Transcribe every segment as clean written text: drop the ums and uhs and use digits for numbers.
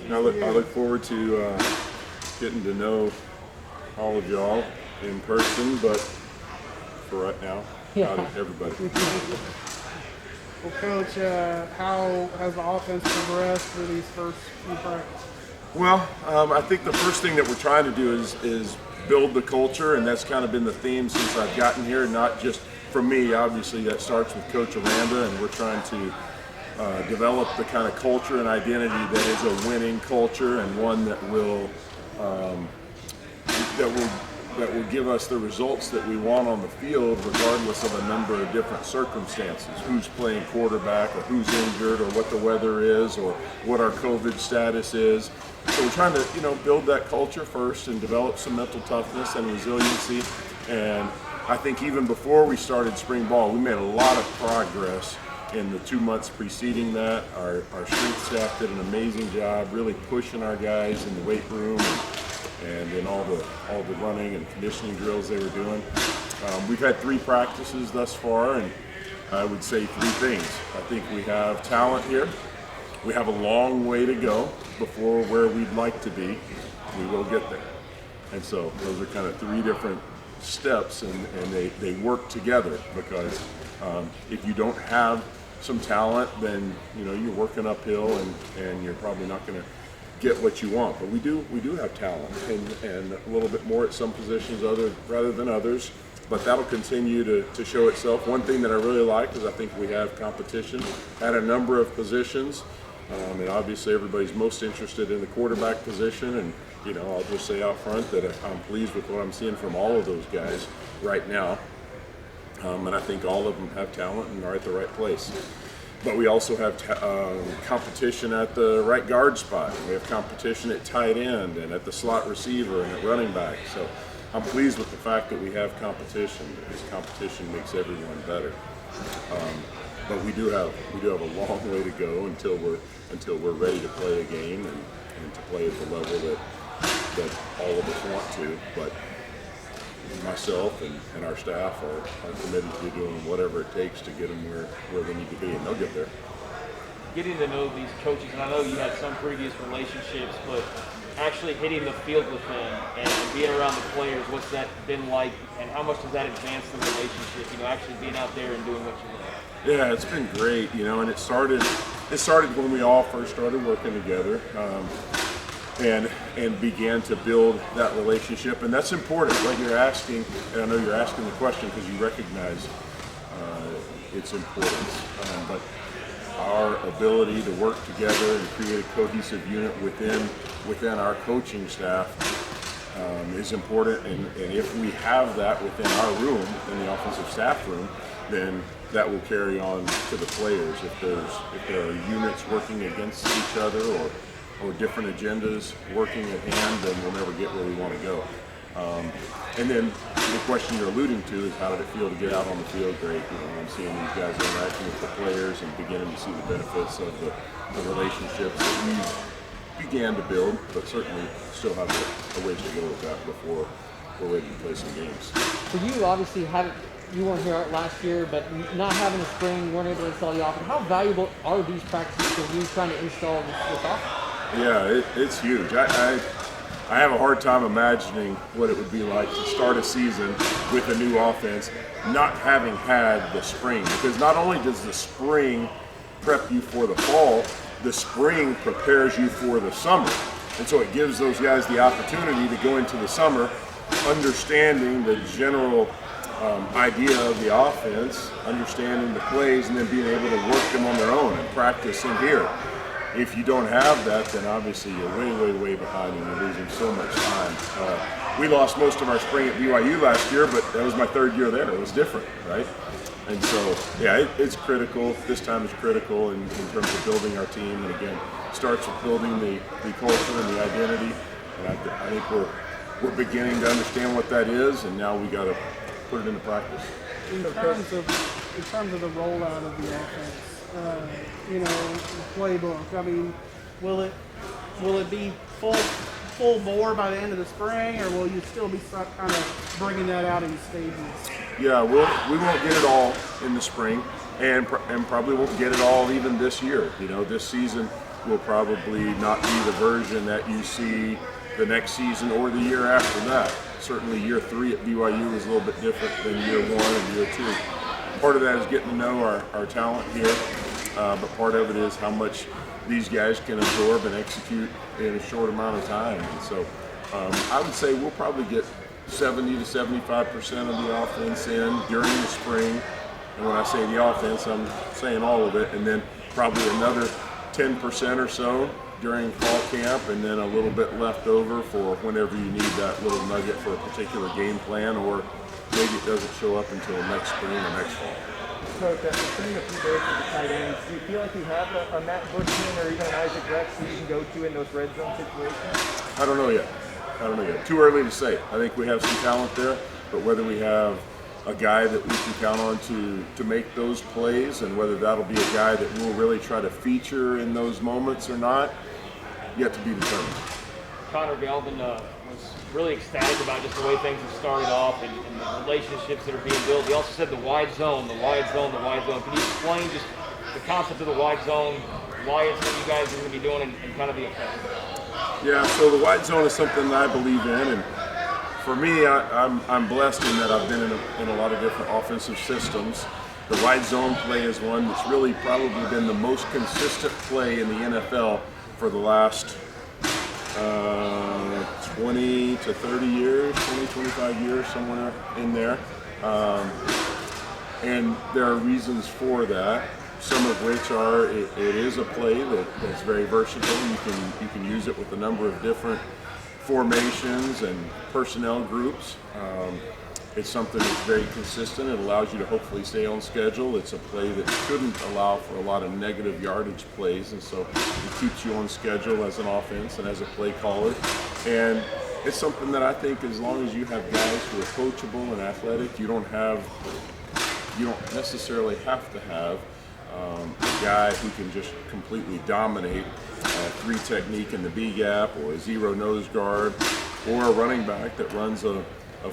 And I look forward to getting to know all of y'all in person, but for right now, out of everybody. Well, Coach, how has the offense progressed through these first few practices? Well, I think the first thing that we're trying to do is build the culture, and that's kind of been the theme since I've gotten here. Not just for me, obviously that starts with Coach Aranda, and we're trying to develop the kind of culture and identity that is a winning culture and one that will that will give us the results that we want on the field, regardless of a number of different circumstances. Who's playing quarterback, or who's injured, or what the weather is, or what our COVID status is. So we're trying to, build that culture first and develop some mental toughness and resiliency. And I think even before we started spring ball, we made a lot of progress in the 2 months preceding that. Our strength staff did an amazing job, really pushing our guys in the weight room and in all the running and conditioning drills they were doing. We've had 3 practices thus far, and I would say 3 things. I think we have talent here. We have a long way to go before where we'd like to be. We will get there. And so those are kind of 3 different steps, and they work together, because if you don't have some talent, then you're working uphill, and you're probably not going to get what you want. But we do have talent, and a little bit more at some positions rather than others. But that'll continue to show itself. One thing that I really like is I think we have competition at a number of positions. And obviously everybody's most interested in the quarterback position, and I'll just say out front that I'm pleased with what I'm seeing from all of those guys right now. And I think all of them have talent and are at the right place. But we also have competition at the right guard spot. We have competition at tight end and at the slot receiver and at running back. So I'm pleased with the fact that we have competition, because competition makes everyone better. But we do have a long way to go until we're ready to play a game and to play at the level that all of us want to. But myself and our staff are committed to doing whatever it takes to get them where they need to be, and they'll get there. Getting to know these coaches, and I know you had some previous relationships, but actually hitting the field with them and being around the players, what's that been like, and how much does that advance the relationship, actually being out there and doing what you love? Yeah, it's been great, and it started when we all first started working together, and began to build that relationship. And that's important, what you're asking, and I know you're asking the question because you recognize its importance. But our ability to work together and create a cohesive unit within our coaching staff is important. And if we have that within our room, in the offensive staff room, then that will carry on to the players. If there are units working against each other or different agendas working at hand, then we'll never get where we want to go. And then the question you're alluding to is, how did it feel to get out on the field? Great. I'm seeing these guys interacting with the players and beginning to see the benefits of the relationships that we began to build, but certainly still have a ways to go with that before we're ready to play some games. So you obviously you weren't here last year, but not having a spring, weren't able to install the offense. How valuable are these practices for you trying to install this offense? Yeah, it's huge. I have a hard time imagining what it would be like to start a season with a new offense, not having had the spring. Because not only does the spring prep you for the fall, the spring prepares you for the summer. And so it gives those guys the opportunity to go into the summer understanding the general idea of the offense, understanding the plays, and then being able to work them on their own and practice in here. If you don't have that, then obviously you're way, way, way behind and you're losing so much time. We lost most of our spring at BYU last year, but that was my 3rd year there. It was different, right? And so, yeah, it's critical. This time is critical in terms of building our team. And again, starts with building the culture and the identity. And I think we're beginning to understand what that is, and now we got to put it into practice. In terms of the rollout of the offense, the playbook, I mean, will it be full bore by the end of the spring, or will you still be kind of bringing that out in stages? Yeah, we won't get it all in the spring, and probably won't get it all even this year. This season will probably not be the version that you see the next season or the year after that. Certainly year 3 at BYU is a little bit different than year 1 and year 2. Part of that is getting to know our talent here, but part of it is how much these guys can absorb and execute in a short amount of time. And so I would say we'll probably get 70 to 75% of the offense in during the spring. And when I say the offense, I'm saying all of it, and then probably another 10% or so during fall camp, and then a little bit left over for whenever you need that little nugget for a particular game plan, or maybe it doesn't show up until next spring or next fall. Coach, spending a few days with the tight ends, do you feel like you have a Matt Bushman or even an Isaac Rex who you can go to in those red zone situations? I don't know yet. Too early to say. I think we have some talent there, but whether we have a guy that we can count on to make those plays, and whether that'll be a guy that we'll really try to feature in those moments or not, yet to be determined. Connor Galvin was really ecstatic about just the way things have started off and the relationships that are being built. He also said the wide zone, the wide zone, the wide zone. Can you explain just the concept of the wide zone, why it's what you guys are going to be doing, and kind of the effect? Yeah, so the wide zone is something that I believe in, and for me, I'm blessed in that I've been in a lot of different offensive systems. The wide zone play is one that's really probably been the most consistent play in the NFL for the last 20 to 30 years, 20, 25 years, somewhere in there. And there are reasons for that, some of which are it is a play that's very versatile. You can use it with a number of different formations and personnel groups. It's something that's very consistent. It allows you to hopefully stay on schedule. It's a play that shouldn't allow for a lot of negative yardage plays, and so it keeps you on schedule as an offense and as a play caller. And it's something that I think, as long as you have guys who are coachable and athletic, you don't necessarily have to have a guy who can just completely dominate 3 technique in the B gap, or a 0 nose guard, or a running back that runs a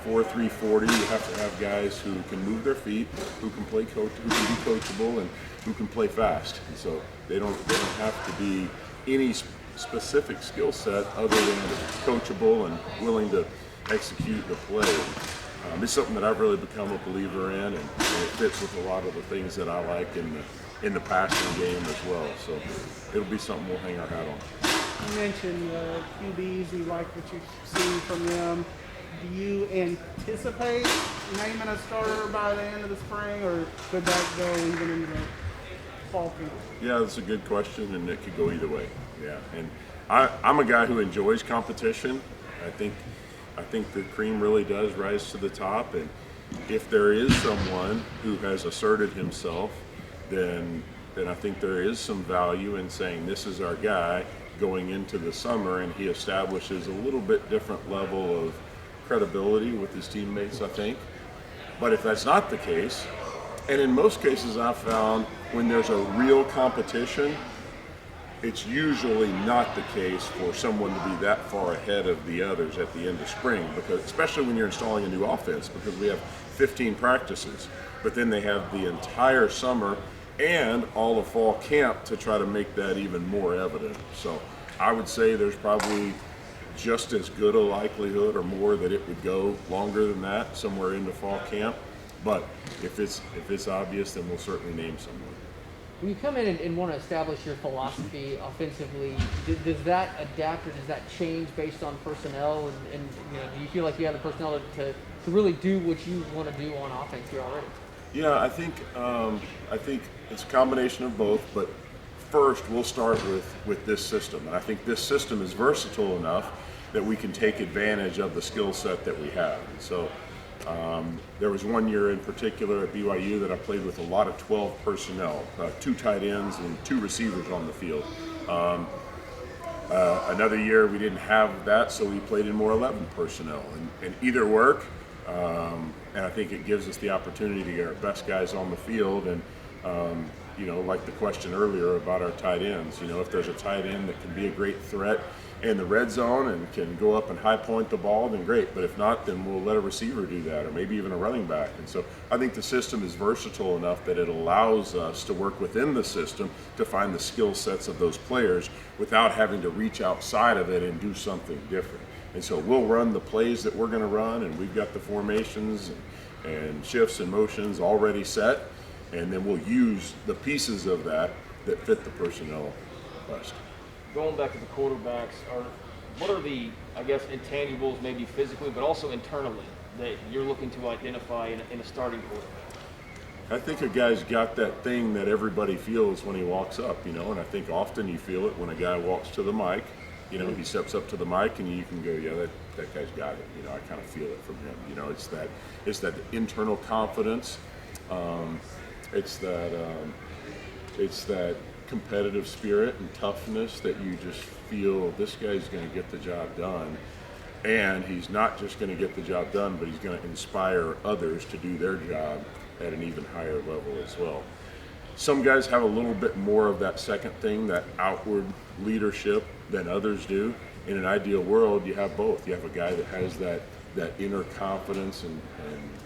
4.3 40. You have to have guys who can move their feet, who can who can be coachable, and who can play fast. And so they don't have to be any specific skill set other than coachable and willing to execute the play. It's something that I've really become a believer in, and it fits with a lot of the things that I like in the passing game as well. So it'll be something we'll hang our hat on. You mentioned QBs. You like what you've seen from them. Do you anticipate naming a starter by the end of the spring, or could that go even into the fall camp? Yeah, that's a good question, and it could go either way. Yeah, and I'm a guy who enjoys competition. I think the cream really does rise to the top, and if there is someone who has asserted himself, then I think there is some value in saying this is our guy going into the summer, and he establishes a little bit different level of credibility with his teammates, I think. But if that's not the case, and in most cases I've found when there's a real competition, it's usually not the case for someone to be that far ahead of the others at the end of spring, because especially when you're installing a new offense, because we have 15 practices, but then they have the entire summer and all of fall camp to try to make that even more evident. So I would say there's probably just as good a likelihood or more that it would go longer than that, somewhere into fall camp. But if it's obvious, then we'll certainly name someone. When you come in and want to establish your philosophy offensively, does that adapt or does that change based on personnel? And do you feel like you have the personnel to really do what you want to do on offense here already? Yeah, I think it's a combination of both. But first, we'll start with this system, and I think this system is versatile enough that we can take advantage of the skill set that we have. And so there was one year in particular at BYU that I played with a lot of 12 personnel, 2 tight ends and 2 receivers on the field. Another year we didn't have that, so we played in more 11 personnel, and either work, and I think it gives us the opportunity to get our best guys on the field, and you know, like the question earlier about our tight ends. You know, if there's a tight end that can be a great threat in the red zone and can go up and high point the ball, then great. But if not, then we'll let a receiver do that, or maybe even a running back. And so I think the system is versatile enough that it allows us to work within the system to find the skill sets of those players without having to reach outside of it and do something different. And so we'll run the plays that we're going to run, and we've got the formations and shifts and motions already set, and then we'll use the pieces of that fit the personnel best. Going back to the quarterbacks, what are the, I guess, intangibles, maybe physically, but also internally, that you're looking to identify in a starting quarterback? I think a guy's got that thing that everybody feels when he walks up, you know, and I think often you feel it when a guy walks to the mic. You know, he steps up to the mic and you can go, yeah, that guy's got it. You know, I kind of feel it from him. You know, it's that internal confidence. It's that competitive spirit and toughness that you just feel this guy's going to get the job done. And he's not just going to get the job done, but he's going to inspire others to do their job at an even higher level as well. Some guys have a little bit more of that second thing, that outward leadership, than others do. In an ideal world, you have both. You have a guy that has that inner confidence and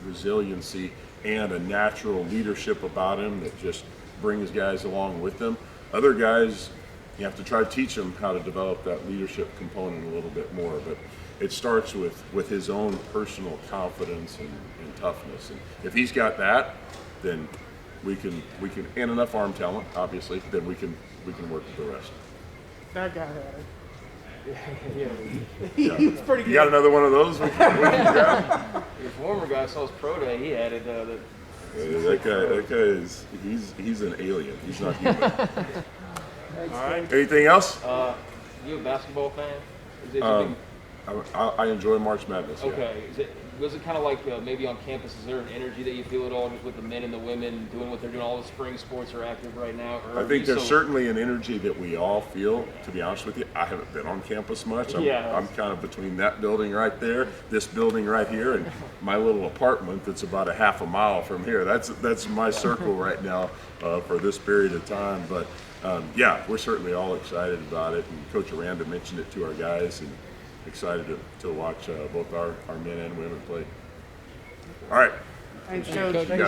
resiliency and a natural leadership about him that just brings guys along with them. Other guys, you have to try to teach them how to develop that leadership component a little bit more. But it starts with his own personal confidence and toughness. And if he's got that, then we can and enough arm talent, obviously, then we can work with the rest. That guy had it. Yeah. He was pretty good. You got another one of those? We can grab? Your former guy saw his pro day. He had it. That guy is he's an alien. He's not human. All right. Anything else? You a basketball fan? Is it a big- I enjoy March Madness. Yeah. Okay. Was it kind of like maybe on campus? Is there an energy that you feel at all, just with the men and the women doing what they're doing? All the spring sports are active right now. Or I think there's certainly an energy that we all feel. To be honest with you, I haven't been on campus much. I'm kind of between that building right there, this building right here, and my little apartment that's about a half a mile from here. That's my circle right now for this period of time. But yeah, we're certainly all excited about it. And Coach Aranda mentioned it to our guys, and excited to watch both our men and women play. All right. Thanks, Coach. You got it.